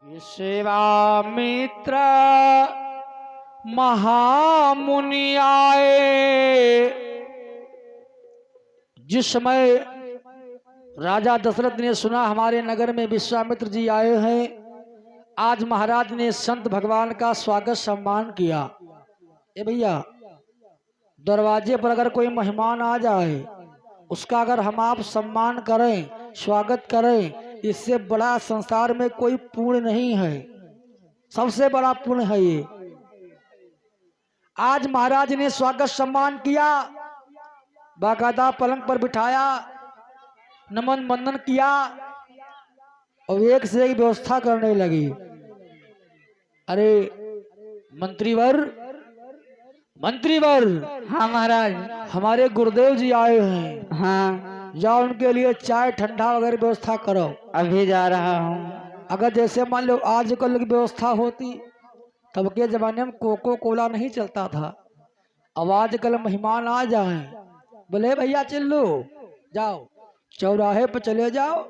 विश्वामित्र महामुनि आए। जिस समय राजा दशरथ ने सुना हमारे नगर में विश्वामित्र जी आए हैं, आज महाराज ने संत भगवान का स्वागत सम्मान किया। ए भैया, दरवाजे पर अगर कोई मेहमान आ जाए, उसका अगर हम आप सम्मान करें, स्वागत करें, इससे बड़ा संसार में कोई पुण्य नहीं है। सबसे बड़ा पुण्य है ये। आज महाराज ने स्वागत सम्मान किया, बाकायदा पलंग पर बिठाया, नमन वंदन किया और एक से एक व्यवस्था करने लगी। अरे मंत्रीवर, हाँ महाराज। हमारे गुरुदेव जी आए हैं। हाँ, जाओ उनके लिए चाय ठंडा वगैरह व्यवस्था करो। अभी जा रहा हूँ। अगर जैसे मान लो आजकल की व्यवस्था होती, तब के जमाने में कोको कोला नहीं चलता था। अब आजकल मेहमान आ जाए, बोले भैया चिल्लू जाओ चौराहे पर चले जाओ,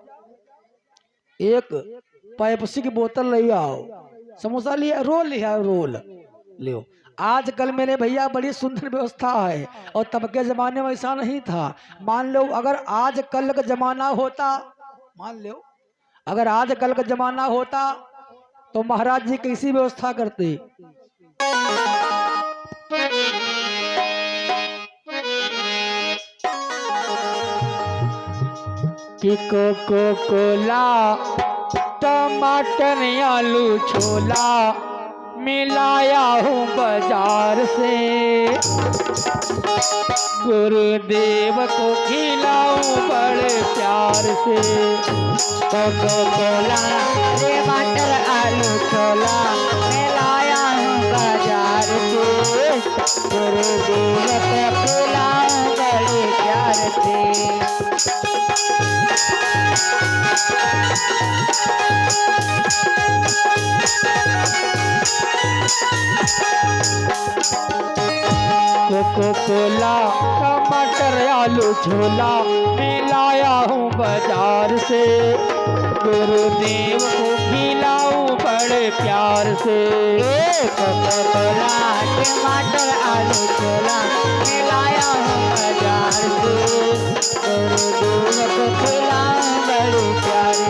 एक पेप्सी की बोतल ले आओ, समोसा लिया, रोल लिया, रोल ले। आजकल मेरे भैया बड़ी सुंदर व्यवस्था है, और तब के जमाने में ऐसा नहीं था। मान लो अगर आज कल का जमाना होता, मान लो अगर आज कल का जमाना होता तो महाराज जी कैसी व्यवस्था करते। कि कोको कोला टमाटर आलू छोला मिलाया हूँ बाजार से, गुरुदेव को खिलाऊं बड़े प्यार से। कोको कोला टमाटर आलू छोला मिलाया हूँ बाजार से, गुरुदेव को खिलाऊं बड़े प्यार से। कोको कोला टमाटर आलू छोला मिलाया हूँ बाजार से, गुरुदेव को खिलाऊं बड़े प्यार से। कोको कोला टमाटर आलू छोला मिलाया हूँ बाजार से, गुरुदेव को खिलाऊं बड़े प्यार से।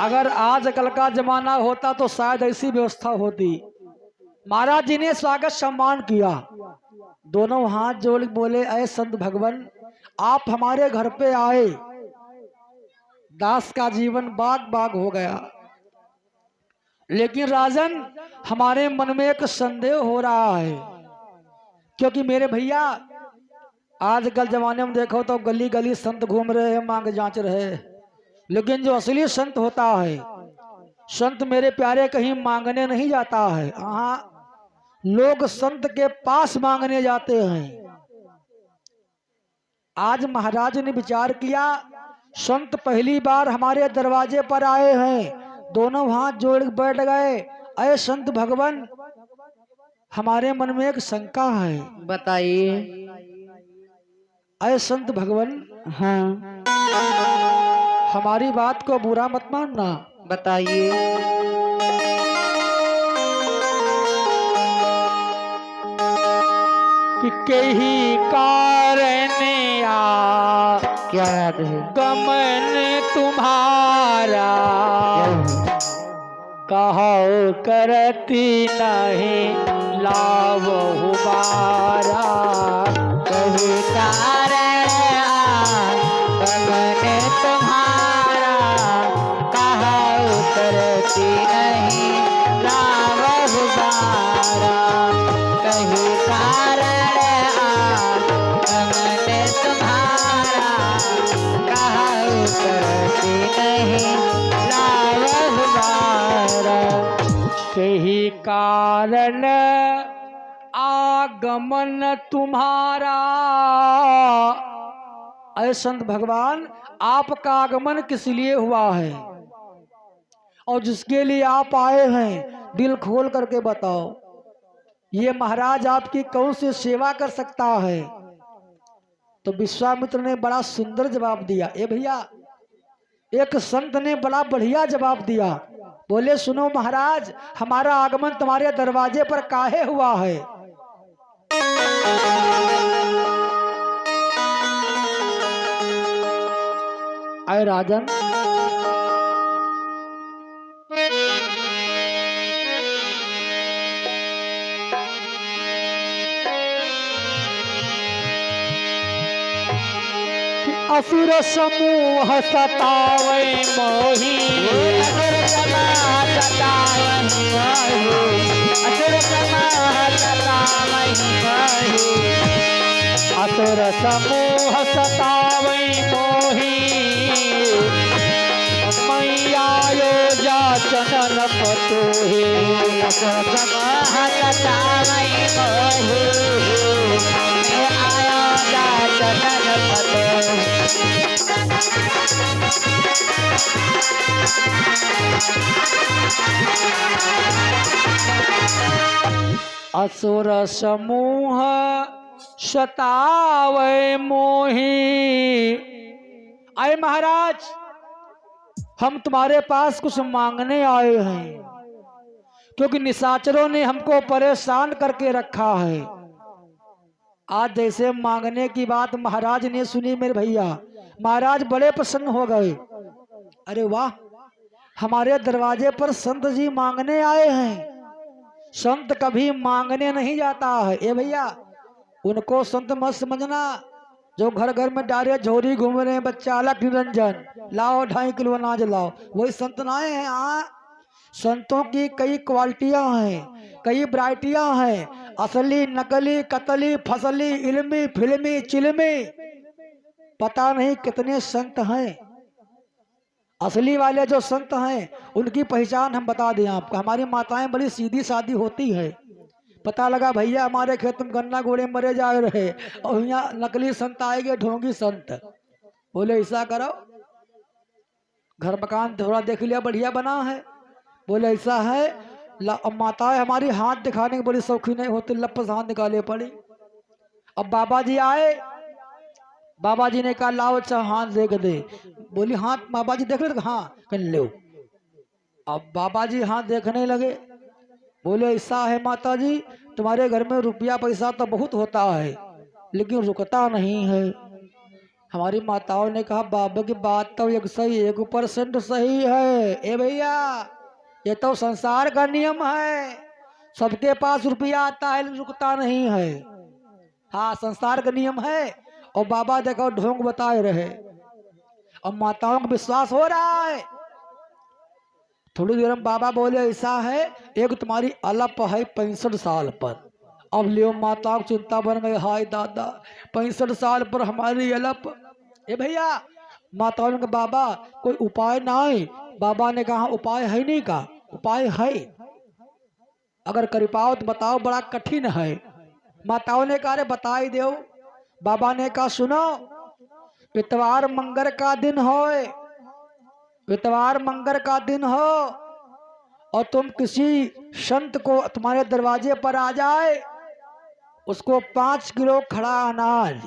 अगर आजकल का जमाना होता तो शायद ऐसी व्यवस्था होती। महाराज जी ने स्वागत सम्मान किया, दोनों हाथ जोड़ बोले, अय संत भगवान आप हमारे घर पे आए, दास का जीवन बाग बाग हो गया। लेकिन राजन, हमारे मन में एक संदेह हो रहा है, क्योंकि मेरे भैया आजकल जमाने में देखो तो गली गली संत घूम रहे हैं, मांग जांच रहे हैं। लेकिन जो असली संत होता है, संत मेरे प्यारे कहीं मांगने नहीं जाता है। हाँ, लोग संत के पास मांगने जाते हैं। आज महाराज ने विचार किया, संत पहली बार हमारे दरवाजे पर आए हैं, दोनों हाथ जोड़ बैठ गए। अरे संत भगवान, हमारे मन में एक शंका है। बताइए। अरे संत भगवान, हाँ हमारी बात को बुरा मत मानना। बताइए। कि कहीं कारण क्या याद है? गमन तुम्हारा, कहो करती नहीं लावहु बारा। कहीं कारण गमन तुम्हारा, कहो करती नहीं लावहु बारा। कहीं कारण गमन तुम्हारा, कहो करती नहीं लावहु बारा। कहीं कारण आगमन तुम्हारा। अरे संत भगवान, आपका आगमन किस लिए हुआ है? और जिसके लिए आप आए हैं दिल खोल करके बताओ। ये महाराज आपकी कौन सी सेवा कर सकता है? तो विश्वामित्र ने बड़ा सुंदर जवाब दिया। ए भैया, एक संत ने बड़ा बढ़िया जवाब दिया। बोले सुनो महाराज, हमारा आगमन तुम्हारे दरवाजे पर काहे हुआ है? आए राजन, असुर समूह सतावे मोही, असुर समाज सतावहि मोहि, असुर समाज सतावहि मोहि, असुर समूह सतावे मोही, मैया यो जाचन पतोही। असुर समाज सतावहि मोहि, मैं आयो जाचन पतोहि। असुर समूह सतावे मोही। आए महाराज, हम तुम्हारे पास कुछ मांगने आए हैं, क्योंकि निशाचरों ने हमको परेशान करके रखा है। आज जैसे मांगने की बात महाराज ने सुनी मेरे भैया, महाराज बड़े प्रसन्न हो गए। अरे वाह, हमारे दरवाजे पर संत जी मांगने आए हैं। संत कभी मांगने नहीं जाता है। ए भैया, उनको संत मत समझना जो घर घर में डारे झोरी घूम रहे हैं, बच्चा अलग निरंजन लाओ 2.5 किलो अनाज लाओ, वही संत नाए हैं। संतों की कई क्वालिटियां हैं, कई वैरायटियां हैं, असली, नकली, कतली, फसली, इल्मी, फिल्मी, चिल्मी, पता नहीं कितने संत हैं। असली वाले जो संत हैं उनकी पहचान हम बता दें आपको। हमारी माताएं बड़ी सीधी सादी होती है। पता लगा भैया हमारे खेत में गन्ना गोड़े मरे जा रहे और यहाँ नकली संत आएंगे, ढोंगी संत। बोले ऐसा करो, घर मकान थोड़ा देख लिया बढ़िया बना है। बोले ऐसा है, माताएं हमारी हाथ दिखाने की बड़ी शौकीन नहीं होती, लपस हाथ निकाले पड़ी। अब बाबा जी आए, बाबा जी ने कहा लाओ अच्छा हाथ देख दे। बोली हाथ बाबा जी देख रहे? हाँ, कर लो। अब बाबा जी हाथ देखने लगे। बोले ऐसा है माता जी, तुम्हारे घर में रुपया पैसा तो बहुत होता है लेकिन रुकता नहीं है। हमारी माताओं ने कहा बाबा की बात तो 101% सही है। ए भैया, ये तो संसार का नियम है, सबके पास रुपया आता है लेकिन रुकता नहीं है। हाँ, संसार का नियम है। और बाबा देखो ढोंग बताए रहे। अब माताओं को विश्वास हो रहा है। थोड़ी देर में बाबा बोले ऐसा है, एक तुम्हारी अलप है 65 साल पर। अब लियो माताओं को चिंता बन गई, हाय दादा 65 साल पर हमारी अलप। ए भैया, माताओं ने कहा बाबा कोई उपाय ना है। बाबा ने कहा उपाय है नहीं का? उपाय है, अगर कर पाओ तो बताओ, बड़ा कठिन है। माताओं ने कहा बता ही दो। बाबा ने कहा सुनो, इतवार मंगर का दिन हो, इतवार मंगर का दिन हो और तुम किसी संत को तुम्हारे दरवाजे पर आ जाए, उसको 5 किलो खड़ा अनाज,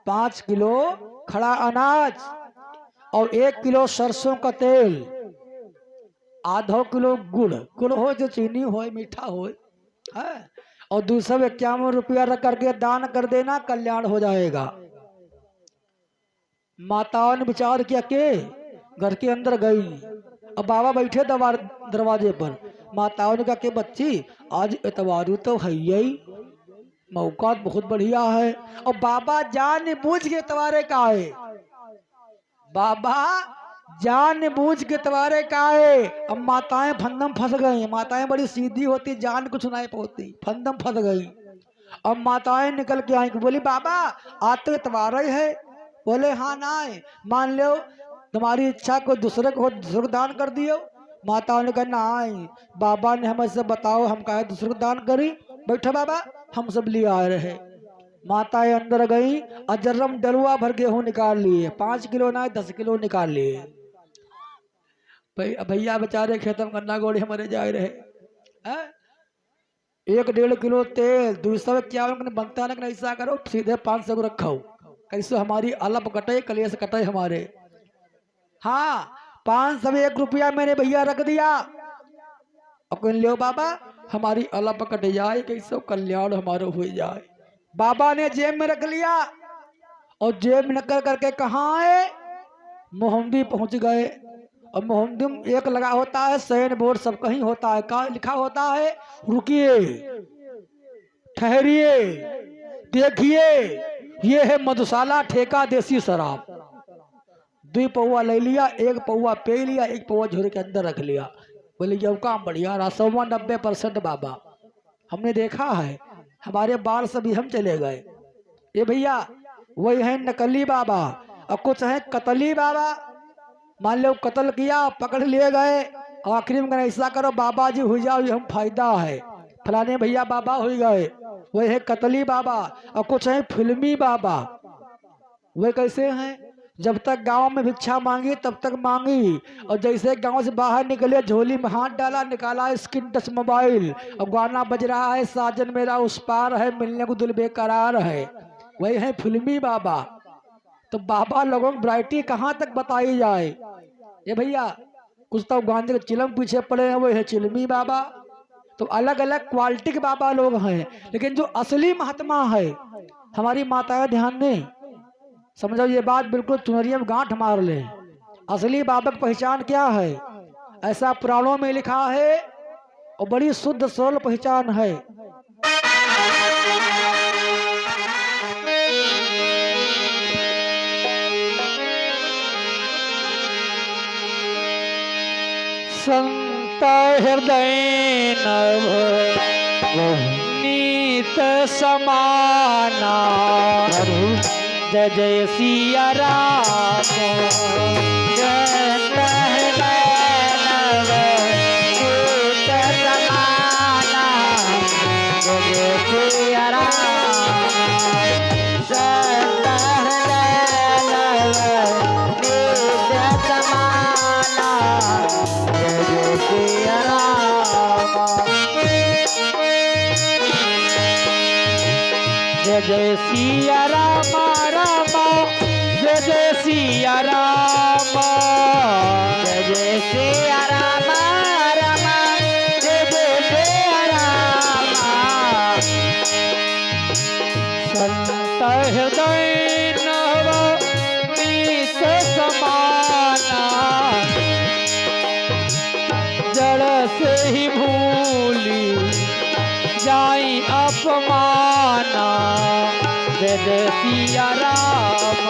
5 किलो खड़ा अनाज और 1 किलो सरसों का तेल, आधा किलो गुड़, गुड़ हो जो चीनी हो मीठा हो, और 251 रुपया रख करके दान कर देना, कल्याण हो जाएगा। माताओं ने विचार किया के घर के अंदर गई। अब बाबा बैठे दरवाजे पर। माताओं ने कहा कि बच्ची आज इतवारी तो है ही, मौका बहुत बढ़िया है। और बाबा जान बूझ के इतवारे का है, बाबा जान बूझ के इतवारे का है। अब माताएं फंदम फंस गई। माताएं बड़ी सीधी होती, जान कुछ नहीं पाती, फंदम फंस गई। अब माताएं निकल के आई, बोली बाबा आज तो इतवार ही है। बोले हाँ ना, मान लो तुम्हारी इच्छा को दूसरे को दान कर दियो। माताओं ने कहा ना, बाबा ने हमें से बताओ हम कहे दूसरे को दान करी। बैठो बाबा, हम सब लिए आ रहे। माताएं अंदर गई, अजरम डलुआ भर गेहूं निकाल लिए, 5 किलो ना 10 किलो निकाल लिए। भैया बेचारे खेतम गन्ना गोड़ी हमारे जा रहे। 1.5 किलो तेल 251 बनता है, ऐसा करो सीधे 500 को रखो, कैसे हमारी अलप कटे कलेश कटे हमारे। हाँ 501 रुपया मैंने भैया रख दिया, और लो बाबा हमारी अलप कट जाए, कैसे कल्याण हमारा हो जाए। बाबा ने जेब में रख लिया और जेब में नकल करके कहाँ आए, मोहम्मदी पहुंच गए। और मोहम्मदी में एक लगा होता है, साइन बोर्ड सब कहीं होता है, कहाँ लिखा होता है, रुकिए ठहरिए देखिए, ये है मधुशाला ठेका देसी शराब। 2 पौवा ले लिया, 1 पौवा पे लिया, 1 पौवा झोरे के अंदर रख लिया। बोले ये काम बढ़िया रहा, 90% बाबा हमने देखा है, हमारे बाल सभी हम चले गए। ये भैया वही है नकली बाबा, और कुछ है कतली बाबा। मान लो कत्ल किया, पकड़ लिए गए, आखिरी में ऐसा करो बाबा जी हो जाओ, ये हम फायदा है, फलाने भैया बाबा हो गए। वही है कतली बाबा। और कुछ है फिल्मी बाबा, वे कैसे हैं, जब तक गांव में भिक्षा मांगी तब तक मांगी, और जैसे गांव से बाहर निकले झोली में हाथ डाला, निकाला स्क्रीन टच मोबाइल, और गाना बज रहा है, साजन मेरा उस पार है, मिलने को दिल बेकरार है। वही है फिल्मी बाबा। तो बाबा लोगों की वैरायटी कहाँ तक बताई जाए। ये भैया कुछ तो गांजे के चिलम पीछे पड़े हैं, वो है चिलमी बाबा। तो अलग अलग क्वालिटी के बाबा लोग हैं, लेकिन जो असली महात्मा है, हमारी माताएं ध्यान दें, समझो ये बात बिल्कुल चुनरिया में गांठ मार ले। असली बाबा की पहचान क्या है, ऐसा पुराणों में लिखा है, और बड़ी शुद्ध सरल पहचान है। संत हृदय नव नीत समाना, जय जय सिया राम। संत हृदय नव नीत समाना, जय जय सिया राम। संत हृदय नव नीत समाना, जय जय सिया राम। जय जय सिया राम राम, जय जय सिया राम, जय जय सिया राम राम, जय जय सिया राम। संत हृदय नव नीत समाना, जड़ से ही भूली जाई अपमाना। जय जय सिया राम,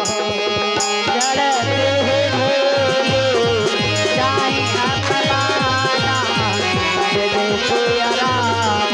जड़ से ही भूली जाई अपमाना। जय जय सिया राम।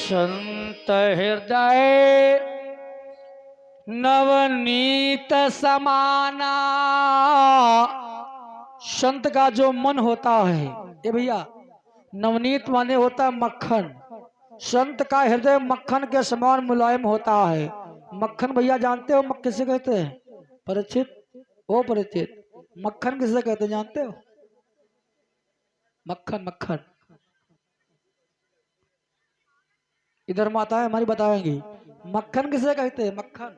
संत हृदय नवनीत समाना। संत का जो मन होता है, ये भैया नवनीत माने होता है मक्खन। संत का हृदय मक्खन के समान मुलायम होता है। मक्खन भैया जानते हो किसे कहते हैं, परिचित? ओ परिचित, मक्खन किसे कहते हैं जानते हो? मक्खन मक्खन इधर माता है हमारी बताएंगी, मक्खन किसे कहते हैं? मक्खन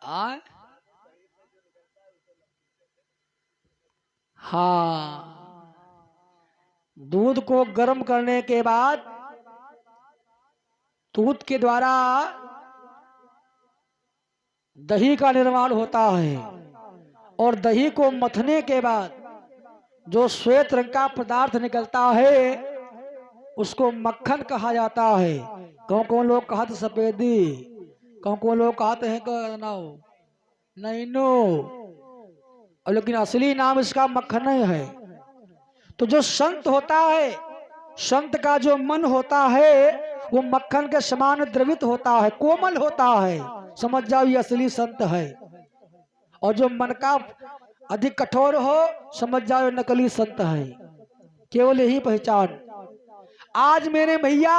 आए? हाँ, दूध को गर्म करने के बाद दूध के द्वारा दही का निर्माण होता है, और दही को मथने के बाद जो श्वेत रंग का पदार्थ निकलता है उसको मक्खन कहा जाता है। कौन कौन लोग कहा तो सफेदी, को लोग कहते हैं कि ना नहीं नो, और लेकिन असली नाम इसका मक्खन है। तो जो संत होता है, संत का जो मन होता है वो मक्खन के समान द्रवित होता है, कोमल होता है, समझ जाओ ये असली संत है। और जो मन का अधिक कठोर हो, समझ जाओ ये नकली संत है। केवल यही पहचान। आज मेरे भैया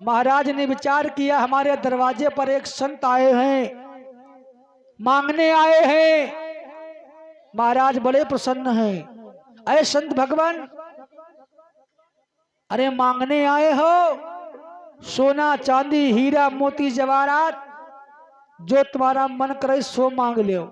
महाराज ने विचार किया, हमारे दरवाजे पर एक संत आए हैं, मांगने आए हैं। महाराज बड़े प्रसन्न हैं। अरे संत भगवान, अरे मांगने आए हो, सोना चांदी हीरा मोती जवाहरात जो तुम्हारा मन करे सो मांग लो।